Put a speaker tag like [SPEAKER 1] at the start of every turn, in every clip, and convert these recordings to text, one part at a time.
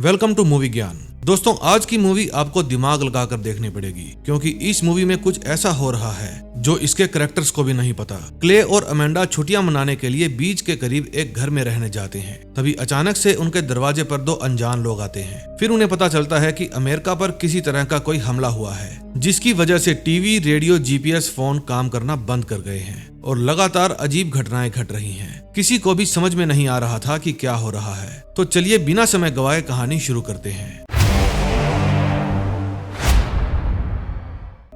[SPEAKER 1] Welcome two movie ज्ञान। दोस्तों, आज की मूवी आपको दिमाग लगाकर देखनी पड़ेगी क्योंकि इस मूवी में कुछ ऐसा हो रहा है जो इसके कैरेक्टर्स को भी नहीं पता। क्ले और अमेंडा छुट्टियां मनाने के लिए बीच के करीब एक घर में रहने जाते हैं। तभी अचानक से उनके दरवाजे पर दो अनजान लोग आते हैं। फिर उन्हें पता चलता है कि अमेरिका पर किसी तरह का कोई हमला हुआ है जिसकी वजह से टीवी, रेडियो, जीपीएस, फोन काम करना बंद कर गए हैं और लगातार अजीब घटनाएं घट रही हैं। किसी को भी समझ में नहीं आ रहा था कि क्या हो रहा है। तो चलिए बिना समय गवाए कहानी शुरू करते हैं।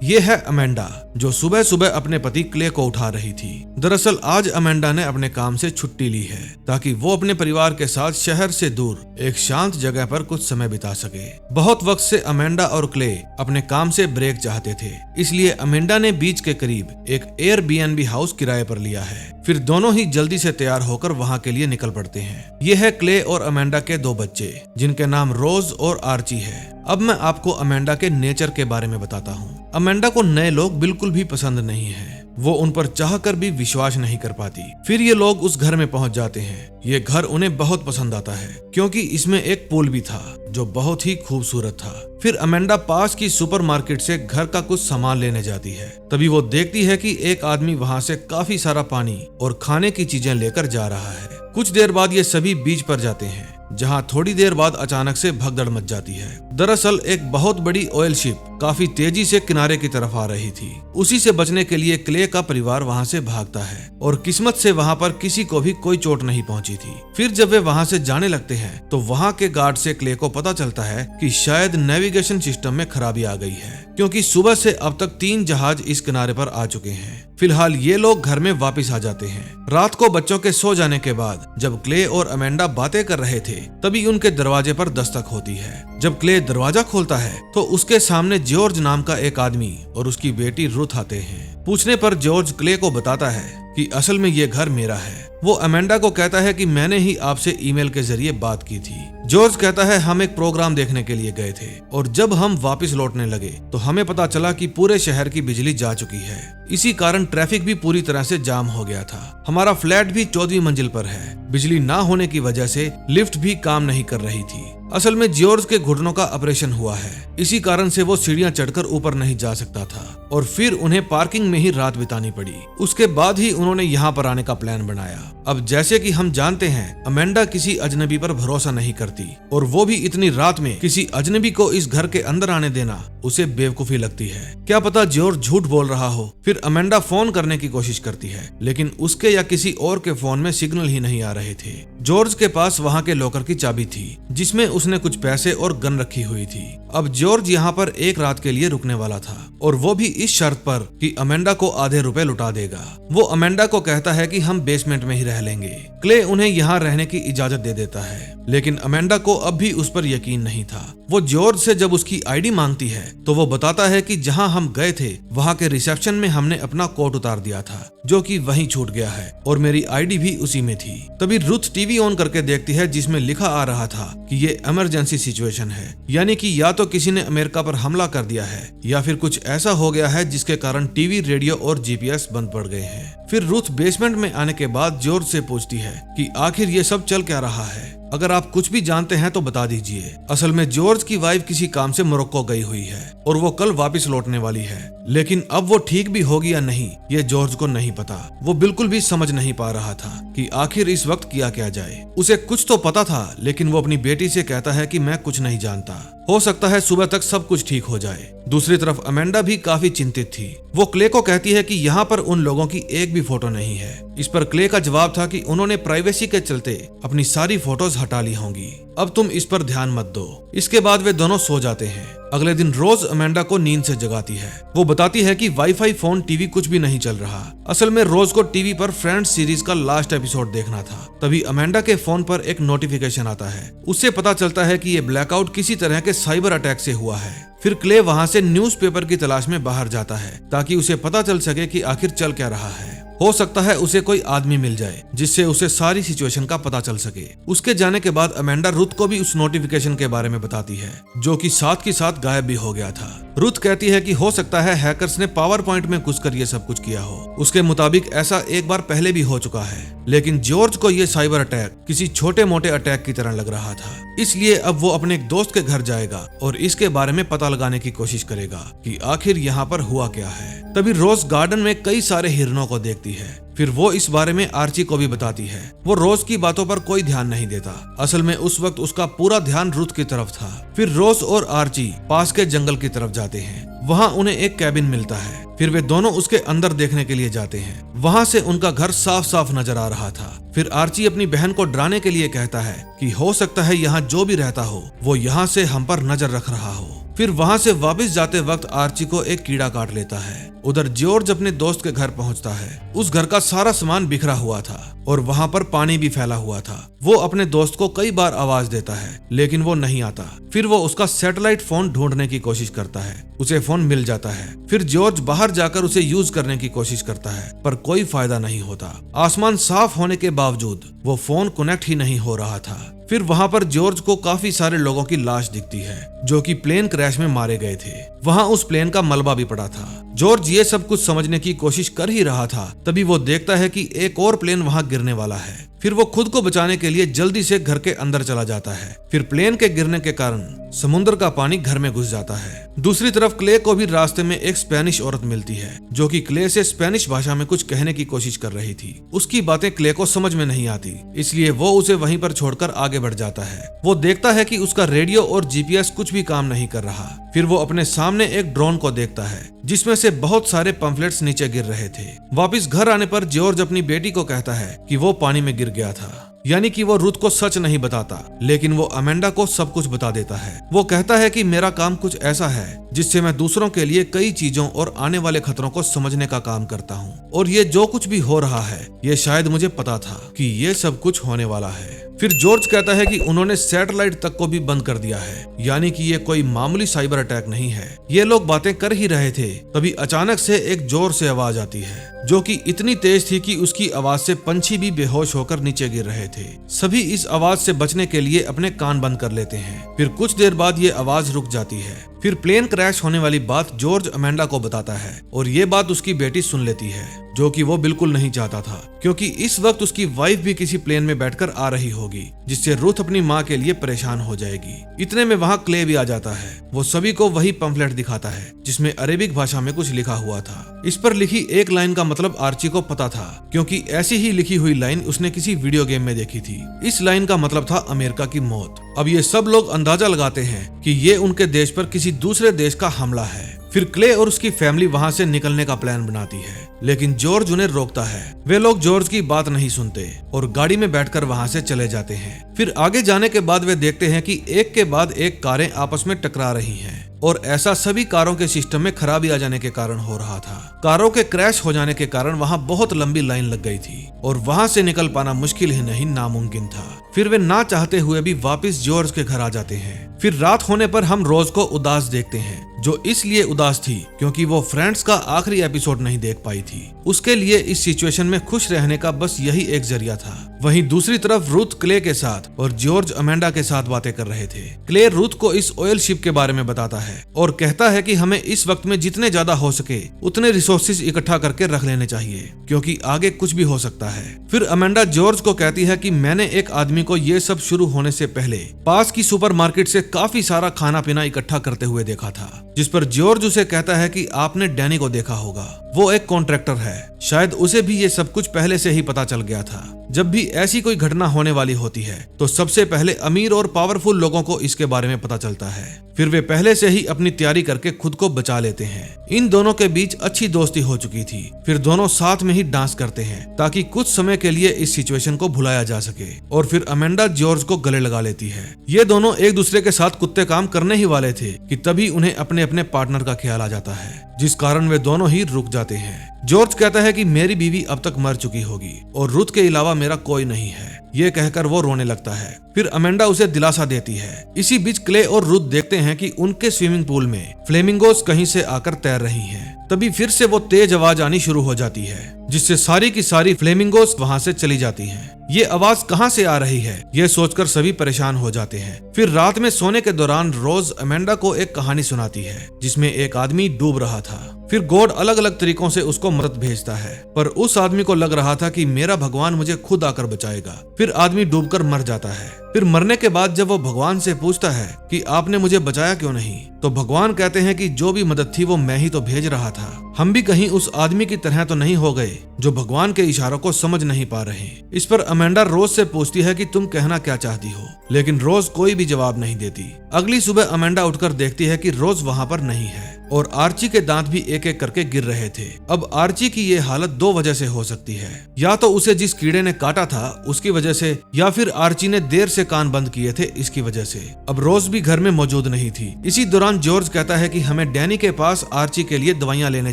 [SPEAKER 1] ये है अमेंडा जो सुबह सुबह अपने पति क्ले को उठा रही थी। दरअसल आज अमेंडा ने अपने काम से छुट्टी ली है ताकि वो अपने परिवार के साथ शहर से दूर एक शांत जगह पर कुछ समय बिता सके। बहुत वक्त से अमेंडा और क्ले अपने काम से ब्रेक चाहते थे, इसलिए अमेंडा ने बीच के करीब एक एयरबीएनबी हाउस किराए पर लिया है। फिर दोनों ही जल्दी से तैयार होकर वहाँ के लिए निकल पड़ते हैं। ये है क्ले और अमेंडा के दो बच्चे जिनके नाम रोज और आर्ची है। अब मैं आपको अमेंडा के नेचर के बारे में बताता हूँ। अमेंडा को नए लोग बिल्कुल भी पसंद नहीं है। वो उन पर चाहकर भी विश्वास नहीं कर पाती। फिर ये लोग उस घर में पहुंच जाते हैं। ये घर उन्हें बहुत पसंद आता है क्योंकि इसमें एक पूल भी था जो बहुत ही खूबसूरत था। फिर अमेंडा पास की सुपरमार्केट से घर का कुछ सामान लेने जाती है। तभी वो देखती है कि एक आदमी वहाँ से काफी सारा पानी और खाने की चीजें लेकर जा रहा है। कुछ देर बाद ये सभी बीच पर जाते हैं जहां थोड़ी देर बाद अचानक से भगदड़ मच जाती है। दरअसल एक बहुत बड़ी ऑयल शिप काफी तेजी से किनारे की तरफ आ रही थी। उसी से बचने के लिए क्ले का परिवार वहां से भागता है और किस्मत से वहां पर किसी को भी कोई चोट नहीं पहुंची थी। फिर जब वे वहां से जाने लगते हैं तो वहां के गार्ड से क्ले को पता चलता है कि शायद नेविगेशन सिस्टम में खराबी आ गई है क्योंकि सुबह से अब तक 3 जहाज इस किनारे पर आ चुके हैं। फिलहाल ये लोग घर में वापस आ जाते हैं। रात को बच्चों के सो जाने के बाद जब क्ले और अमेंडा बातें कर रहे थे तभी उनके दरवाजे पर दस्तक होती है। जब क्ले दरवाजा खोलता है तो उसके सामने जॉर्ज नाम का एक आदमी और उसकी बेटी रुथ आते हैं। पूछने पर जॉर्ज क्ले को बताता है कि असल में ये घर मेरा है। वो अमेंडा को कहता है कि मैंने ही आपसे ईमेल के जरिए बात की थी। जॉर्ज कहता है हम एक प्रोग्राम देखने के लिए गए थे और जब हम वापस लौटने लगे तो हमें पता चला कि पूरे शहर की बिजली जा चुकी है। इसी कारण ट्रैफिक भी पूरी तरह से जाम हो गया था। हमारा फ्लैट भी 14वीं मंजिल पर है। बिजली ना होने की वजह से लिफ्ट भी काम नहीं कर रही थी। असल में जॉर्ज के घुटनों का ऑपरेशन हुआ है, इसी कारण से वो सीढ़ियां चढ़कर ऊपर नहीं जा सकता था और फिर उन्हें पार्किंग में ही रात बितानी पड़ी। उसके बाद ही उन्होंने यहाँ पर आने का प्लान बनाया। अब जैसे कि हम जानते हैं अमेंडा किसी अजनबी पर भरोसा नहीं करती और वो भी इतनी रात में किसी अजनबी को इस घर के अंदर आने देना उसे बेवकूफी लगती है। क्या पता जॉर्ज झूठ बोल रहा हो। फिर अमेंडा फोन करने की कोशिश करती है लेकिन उसके या किसी और के फोन में सिग्नल ही नहीं आ रहे थे। जॉर्ज के पास वहाँ के लॉकर की चाबी थी जिसमें उसने कुछ पैसे और गन रखी हुई थी। अब जॉर्ज यहाँ पर एक रात के लिए रुकने वाला था और वो भी इस शर्त पर कि अमेंडा को आधे रुपए लुटा देगा। वो अमेंडा को कहता है कि हम बेसमेंट में ही रह लेंगे। क्ले उन्हें यहाँ रहने की इजाजत दे देता है लेकिन अमेंडा को अब भी उस पर यकीन नहीं था। वो जॉर्ज से जब उसकी आईडी मांगती है तो वो बताता है कि जहाँ हम गए थे वहाँ के रिसेप्शन में हमने अपना कोट उतार दिया था जो कि वहीं छूट गया है और मेरी आईडी भी उसी में थी। तभी रुथ टीवी ऑन करके देखती है जिसमें लिखा आ रहा था कि ये इमरजेंसी सिचुएशन है, यानी कि या तो किसी ने अमेरिका पर हमला कर दिया है या फिर कुछ ऐसा हो गया है जिसके कारण टीवी, रेडियो और जीपीएस बंद पड़ गए हैं। फिर रुथ बेसमेंट में आने के बाद जॉर्ज से पूछती है कि आखिर ये सब चल क्या रहा है। अगर आप कुछ भी जानते हैं तो बता दीजिए। असल में जॉर्ज की वाइफ किसी काम से मोरक्को गई हुई है और वो कल वापस लौटने वाली है, लेकिन अब वो ठीक भी होगी या नहीं ये जॉर्ज को नहीं पता। वो बिल्कुल भी समझ नहीं पा रहा था कि आखिर इस वक्त किया क्या जाए। उसे कुछ तो पता था लेकिन वो अपनी बेटी से कहता है कि मैं कुछ नहीं जानता, हो सकता है सुबह तक सब कुछ ठीक हो जाए। दूसरी तरफ अमेंडा भी काफी चिंतित थी। वो क्ले को कहती है कि यहाँ पर उन लोगों की एक भी फोटो नहीं है। इस पर क्ले का जवाब था कि उन्होंने प्राइवेसी के चलते अपनी सारी फोटोज हटा ली होंगी, अब तुम इस पर ध्यान मत दो। इसके बाद वे दोनों सो जाते हैं। अगले दिन रोज अमेंडा को नींद से जगाती है। वो बताती है कि वाईफाई, फोन, टीवी कुछ भी नहीं चल रहा। असल में रोज को टीवी पर फ्रेंड्स सीरीज का लास्ट एपिसोड देखना था। तभी अमेंडा के फोन पर एक नोटिफिकेशन आता है। उससे पता चलता है कि ये ब्लैकआउट किसी तरह के साइबर अटैक से हुआ है। फिर क्ले वहाँ से न्यूज़पेपर की तलाश में बाहर जाता है ताकि उसे पता चल सके कि आखिर चल क्या रहा है। हो सकता है उसे कोई आदमी मिल जाए जिससे उसे सारी सिचुएशन का पता चल सके। उसके जाने के बाद अमेंडा रुथ को भी उस नोटिफिकेशन के बारे में बताती है जो कि साथ के साथ गायब भी हो गया था। रुथ कहती है कि हो सकता है हैकर्स ने पावर पॉइंट में घुसकर ये सब कुछ किया हो। उसके मुताबिक ऐसा एक बार पहले भी हो चुका है। लेकिन जॉर्ज को ये साइबर अटैक किसी छोटे मोटे अटैक की तरह लग रहा था। इसलिए अब वो अपने एक दोस्त के घर जाएगा और इसके बारे में पता लगाने की कोशिश करेगा कि आखिर यहाँ पर हुआ क्या है। तभी रोज गार्डन में कई सारे हिरणों को देखती है। फिर वो इस बारे में आर्ची को भी बताती है। वो रोज की बातों पर कोई ध्यान नहीं देता। असल में उस वक्त उसका पूरा ध्यान रुथ की तरफ था। फिर रोज और आर्ची पास के जंगल की तरफ जाते हैं। वहाँ उन्हें एक कैबिन मिलता है। फिर वे दोनों उसके अंदर देखने के लिए जाते हैं। वहाँ से उनका घर साफ साफ नजर आ रहा था। फिर आर्ची अपनी बहन को डराने के लिए कहता है कि हो सकता है यहाँ जो भी रहता हो वो यहाँ से हम पर नजर रख रहा हो। फिर वहाँ से वापस जाते वक्त आर्ची को एक कीड़ा काट लेता है। उधर जॉर्ज अपने दोस्त के घर पहुँचता है। उस घर का सारा सामान बिखरा हुआ था और वहाँ पर पानी भी फैला हुआ था। वो अपने दोस्त को कई बार आवाज देता है लेकिन वो नहीं आता। फिर वो उसका सैटेलाइट फोन ढूंढने की कोशिश करता है। उसे फोन मिल जाता है। फिर जॉर्ज बाहर जाकर उसे यूज करने की कोशिश करता है पर कोई फायदा नहीं होता। आसमान साफ होने के बावजूद वो फोन कनेक्ट ही नहीं हो रहा था। फिर वहाँ पर जॉर्ज को काफी सारे लोगों की लाश दिखती है जो कि प्लेन क्रैश में मारे गए थे। वहाँ उस प्लेन का मलबा भी पड़ा था। जॉर्ज ये सब कुछ समझने की कोशिश कर ही रहा था तभी वो देखता है कि एक और प्लेन वहाँ गिरने वाला है। फिर वो खुद को बचाने के लिए जल्दी से घर के अंदर चला जाता है। फिर प्लेन के गिरने के कारण समुद्र का पानी घर में घुस जाता है। दूसरी तरफ क्ले को भी रास्ते में एक स्पेनिश औरत मिलती है जो कि क्ले से स्पेनिश भाषा में कुछ कहने की कोशिश कर रही थी। उसकी बातें क्ले को समझ में नहीं आती, इसलिए वो उसे वहीं पर छोड़कर आगे बढ़ जाता है। वो देखता है कि उसका रेडियो और जीपीएस कुछ भी काम नहीं कर रहा। फिर वो अपने सामने एक ड्रोन को देखता है जिसमें से बहुत सारे पंफलेट्स नीचे गिर रहे थे। वापिस घर आने पर जॉर्ज अपनी बेटी को कहता है कि वो पानी में गिर गया था, यानी कि वो रुथ को सच नहीं बताता लेकिन वो अमेंडा को सब कुछ बता देता है। वो कहता है कि मेरा काम कुछ ऐसा है जिससे मैं दूसरों के लिए कई चीजों और आने वाले खतरों को समझने का काम करता हूँ और ये जो कुछ भी हो रहा है ये शायद मुझे पता था कि ये सब कुछ होने वाला है। फिर जॉर्ज कहता है कि उन्होंने सैटेलाइट तक को भी बंद कर दिया है, यानी कि ये कोई मामूली साइबर अटैक नहीं है। ये लोग बातें कर ही रहे थे तभी अचानक से एक जोर से आवाज आती है जो कि इतनी तेज थी कि उसकी आवाज से पंछी भी बेहोश होकर नीचे गिर रहे थे। सभी इस आवाज से बचने के लिए अपने कान बंद कर लेते हैं। फिर कुछ देर बाद ये आवाज रुक जाती है। फिर प्लेन क्रैश होने वाली बात जॉर्ज अमेंडा को बताता है और ये बात उसकी बेटी सुन लेती है जो कि वो बिल्कुल नहीं चाहता था क्योंकि इस वक्त उसकी वाइफ भी किसी प्लेन में बैठकर आ रही होगी जिससे रुथ अपनी माँ के लिए परेशान हो जाएगी। इतने में वहाँ क्ले भी आ जाता है। वो सभी को वही पंफलेट दिखाता है जिसमें अरेबिक भाषा में कुछ लिखा हुआ था। इस पर लिखी एक लाइन का मतलब आर्ची को पता था क्योंकि ऐसी ही लिखी हुई लाइन उसने किसी वीडियो गेम में देखी थी। इस लाइन का मतलब था अमेरिका की मौत। अब ये सब लोग अंदाजा लगाते हैं कि ये उनके देश पर किसी दूसरे देश का हमला है। फिर क्ले और उसकी फैमिली वहाँ से निकलने का प्लान बनाती है लेकिन जॉर्ज उन्हें रोकता है। वे लोग जॉर्ज की बात नहीं सुनते और गाड़ी में बैठकर वहाँ से चले जाते हैं। फिर आगे जाने के बाद वे देखते हैं कि एक के बाद एक कारें आपस में टकरा रही हैं और ऐसा सभी कारों के सिस्टम में खराबी आ जाने के कारण हो रहा था। कारों के क्रैश हो जाने के कारण वहाँ बहुत लंबी लाइन लग गई थी और वहाँ से निकल पाना मुश्किल ही नहीं नामुमकिन था। फिर वे ना चाहते हुए भी वापस जॉर्ज के घर आ जाते हैं। फिर रात होने पर हम रोज को उदास देखते हैं जो इसलिए उदास थी क्योंकि वो फ्रेंड्स का आखिरी एपिसोड नहीं देख पाई थी। उसके लिए इस सिचुएशन में खुश रहने का बस यही एक जरिया था। वहीं दूसरी तरफ रुथ क्ले के साथ और जॉर्ज अमेंडा के साथ बातें कर रहे थे। क्ले रुथ को इस ऑयल शिप के बारे में बताता है और कहता है कि हमें इस वक्त में जितने ज्यादा हो सके उतने रिसोर्सेज इकट्ठा करके रख लेने चाहिए क्योंकि आगे कुछ भी हो सकता है। फिर अमेंडा जॉर्ज को कहती है कि मैंने एक आदमी को ये सब शुरू होने से पहले पास की सुपरमार्केट से काफी सारा खाना पीना इकट्ठा करते हुए देखा था। जिस पर जॉर्ज उसे कहता है कि आपने डैनी को देखा होगा, वो एक कॉन्ट्रैक्टर है, शायद उसे भी ये सब कुछ पहले से ही पता चल गया था। जब भी ऐसी कोई घटना होने वाली होती है तो सबसे पहले अमीर और पावरफुल लोगों को इसके बारे में पता चलता है। फिर वे पहले से ही अपनी तैयारी करके खुद को बचा लेते हैं। इन दोनों के बीच अच्छी दोस्ती हो चुकी थी। फिर दोनों साथ में ही डांस करते हैं ताकि कुछ समय के लिए इस सिचुएशन को भुलाया जा सके और फिर अमेंडा जॉर्ज को गले लगा लेती है। ये दोनों एक दूसरे के साथ कुत्ते काम करने ही वाले थे कि तभी उन्हें अपने अपने पार्टनर का ख्याल आ जाता है जिस कारण वे दोनों ही रुक जाते हैं। जॉर्ज कहता है कि मेरी बीवी अब तक मर चुकी होगी और रुथ के अलावा मेरा कोई नहीं है। ये कहकर वो रोने लगता है। फिर अमेंडा उसे दिलासा देती है। इसी बीच क्ले और रुथ देखते हैं कि उनके स्विमिंग पूल में फ्लेमिंगोस कहीं से आकर तैर रही हैं। तभी फिर से वो तेज आवाज आनी शुरू हो जाती है, जिससे सारी की सारी फ्लेमिंगोस वहां से चली जाती हैं। ये आवाज कहां से आ रही है, ये सोचकर सभी परेशान हो जाते हैं। फिर रात में सोने के दौरान रोज अमेंडा को एक कहानी सुनाती है, जिसमें एक आदमी डूब रहा था। फिर गॉड अलग अलग तरीकों से उसको मदद भेजता है, पर उस आदमी को लग रहा था कि मेरा भगवान मुझे खुद आकर बचाएगा। फिर आदमी डूबकर मर जाता है। फिर मरने के बाद जब वो भगवान से पूछता है कि आपने मुझे बचाया क्यों नहीं, तो भगवान कहते हैं कि जो भी मदद थी वो मैं ही तो भेज रहा था। हम भी कहीं उस आदमी की तरह तो नहीं हो गए जो भगवान के इशारों को समझ नहीं पा रहे। इस पर अमेंडा रोज से पूछती है कि तुम कहना क्या चाहती हो, लेकिन रोज कोई भी जवाब नहीं देती। अगली सुबह अमेंडा उठकर देखती है कि रोज वहां पर नहीं है और आर्ची के दांत भी एक एक करके गिर रहे थे। अब आर्ची की ये हालत दो वजह से हो सकती है, या तो उसे जिस कीड़े ने काटा था उसकी वजह से, या फिर आर्ची ने देर से कान बंद किए थे इसकी वजह से। अब रोज भी घर में मौजूद नहीं थी। इसी दौरान जॉर्ज कहता है कि हमें डैनी के पास आर्ची के लिए दवाइयां लेने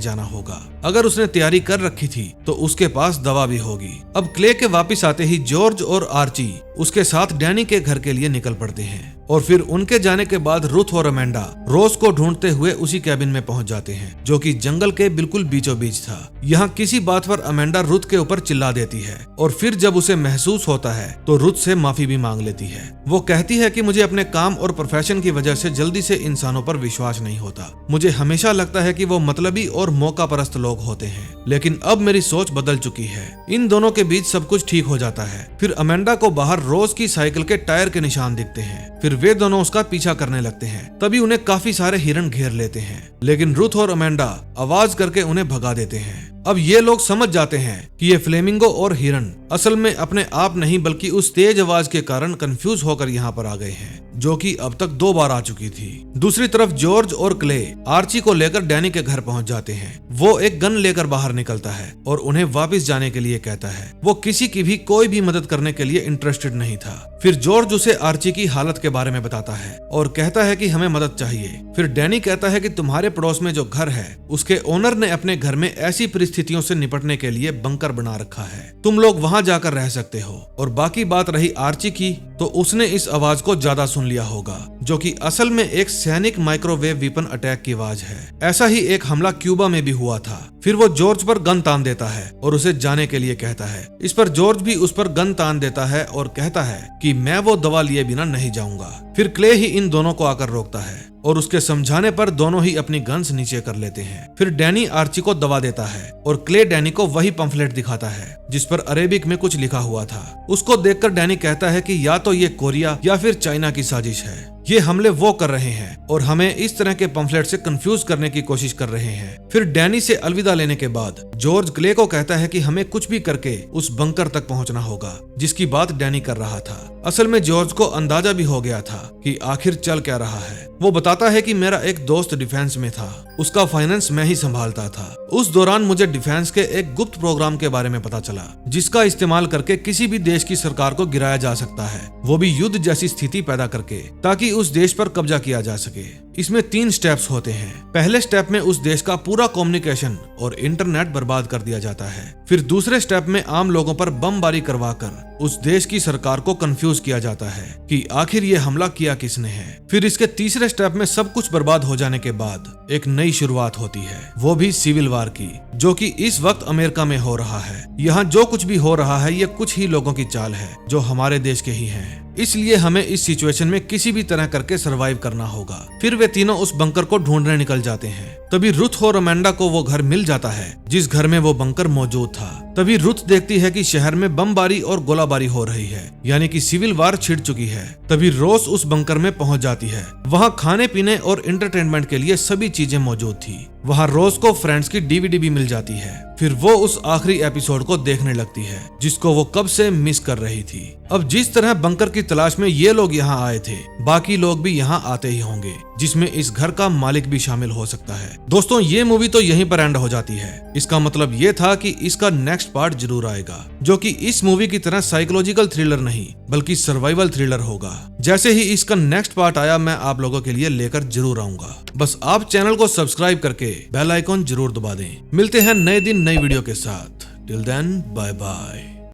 [SPEAKER 1] जाना होगा। अगर उसने तैयारी कर रखी थी तो उसके पास दवा भी होगी। अब क्ले के वापिस आते ही जॉर्ज और आर्ची उसके साथ डैनी के घर के लिए निकल पड़ते हैं और फिर उनके जाने के बाद रुथ और अमेंडा रोज को ढूंढते हुए उसी कैबिन में पहुंच जाते हैं, जो कि जंगल के बिल्कुल बीचों बीच था। यहाँ किसी बात पर अमेंडा रुथ के ऊपर चिल्ला देती है और फिर जब उसे महसूस होता है तो रुथ से माफी भी मांग लेती है। वो कहती है कि मुझे अपने काम और प्रोफेशन की वजह से जल्दी से इंसानों पर विश्वास नहीं होता। मुझे हमेशा लगता है कि वो मतलबी और मौका परस्त लोग होते हैं, लेकिन अब मेरी सोच बदल चुकी है। इन दोनों के बीच सब कुछ ठीक हो जाता है। फिर अमेंडा को बाहर रोज की साइकिल के टायर के निशान दिखते हैं। फिर वे दोनों उसका पीछा करने लगते हैं। तभी उन्हें काफी सारे हिरण घेर लेते हैं, लेकिन रुथ और अमेंडा आवाज करके उन्हें भगा देते हैं। अब ये लोग समझ जाते हैं कि ये फ्लेमिंगो और हिरण असल में अपने आप नहीं बल्कि उस तेज आवाज के कारण कंफ्यूज होकर यहाँ पर आ गए हैं, जो कि अब तक 2 बार आ चुकी थी। दूसरी तरफ जॉर्ज और क्ले आर्ची को लेकर डैनी के घर पहुंच जाते हैं। वो एक गन लेकर बाहर निकलता है और उन्हें वापस जाने के लिए कहता है। वो किसी की भी कोई भी मदद करने के लिए इंटरेस्टेड नहीं था। फिर जॉर्ज उसे आर्ची की हालत के बारे में बताता है और कहता है कि हमें मदद चाहिए। फिर डैनी कहता है कि तुम्हारे पड़ोस में जो घर है उसके ओनर ने अपने घर में ऐसी परिस्थितियों से निपटने के लिए बंकर बना रखा है, तुम लोग वहां जाकर रह सकते हो। और बाकी बात रही आर्ची की, तो उसने इस आवाज को ज्यादा सुन लिया होगा, जो कि असल में एक सैनिक माइक्रोवेव वेपन अटैक की आवाज है। ऐसा ही एक हमला क्यूबा में भी हुआ था। फिर वो जॉर्ज पर गन तान देता है और उसे जाने के लिए कहता है। इस पर जॉर्ज भी उस पर गन तान देता है और कहता है कि मैं वो दवा लिए बिना नहीं जाऊंगा। फिर क्ले ही इन दोनों को आकर रोकता है और उसके समझाने पर दोनों ही अपनी गन्स नीचे कर लेते हैं। फिर डैनी आर्ची को दवा देता है और क्ले डैनी को वही पंफलेट दिखाता है जिस पर अरेबिक में कुछ लिखा हुआ था। उसको देखकर डैनी कहता है कि या तो ये कोरिया या फिर चाइना की साजिश है। ये हमले वो कर रहे हैं और हमें इस तरह के पंफलेट से कंफ्यूज करने की कोशिश कर रहे हैं। फिर डैनी से अलविदा लेने के बाद जॉर्ज क्ले को कहता है कि हमें कुछ भी करके उस बंकर तक पहुंचना होगा जिसकी बात डैनी कर रहा था। असल में जॉर्ज को अंदाजा भी हो गया था कि आखिर चल क्या रहा है। वो बताता है कि मेरा एक दोस्त डिफेंस में था, उसका फाइनेंस मैं ही संभालता था। उस दौरान मुझे डिफेंस के एक गुप्त प्रोग्राम के बारे में पता चला जिसका इस्तेमाल करके किसी भी देश की सरकार को गिराया जा सकता है, वो भी युद्ध जैसी स्थिति पैदा करके, ताकि उस देश पर कब्जा किया जा सके। इसमें 3 स्टेप्स होते हैं। पहले स्टेप में उस देश का पूरा कम्युनिकेशन और इंटरनेट बर्बाद कर दिया जाता है। फिर दूसरे स्टेप में आम लोगों पर बमबारी करवाकर उस देश की सरकार को कंफ्यूज किया जाता है कि आखिर ये हमला किया किसने है। फिर इसके तीसरे स्टेप में सब कुछ बर्बाद हो जाने के बाद एक नई शुरुआत होती है, वो भी सिविल वार की, जो कि इस वक्त अमेरिका में हो रहा है। यहाँ जो कुछ भी हो रहा है ये कुछ ही लोगों की चाल है जो हमारे देश के ही हैं। इसलिए हमें इस सिचुएशन में किसी भी तरह करके सरवाइव करना होगा। फिर वे तीनों उस बंकर को ढूंढने निकल जाते हैं। तभी रुथ और अमेंडा को वो घर मिल जाता है जिस घर में वो बंकर मौजूद था। तभी रुथ देखती है कि शहर में बमबारी और गोलाबारी हो रही है, यानी कि सिविल वार छिड़ चुकी है। तभी रोज उस बंकर में पहुंच जाती है। वहाँ खाने पीने और एंटरटेनमेंट के लिए सभी चीजें मौजूद थी। वहाँ रोज को फ्रेंड्स की डीवीडी भी मिल जाती है। फिर वो उस आखिरी एपिसोड को देखने लगती है जिसको वो कब से मिस कर रही थी। अब जिस तरह बंकर की तलाश में ये लोग यहाँ आए थे, बाकी लोग भी यहाँ आते ही होंगे, जिसमें इस घर का मालिक भी शामिल हो सकता है। दोस्तों, ये मूवी तो यहीं पर एंड हो जाती है। इसका मतलब ये था कि इसका नेक्स्ट पार्ट जरूर आएगा, जो कि इस मूवी की तरह साइकोलॉजिकल थ्रिलर नहीं बल्कि सर्वाइवल थ्रिलर होगा। जैसे ही इसका नेक्स्ट पार्ट आया मैं आप लोगों के लिए लेकर जरूर आऊंगा। बस आप चैनल को सब्सक्राइब करके बेल आइकॉन जरूर दबा दें। मिलते हैं नए दिन नई वीडियो के साथ। Till then, bye bye.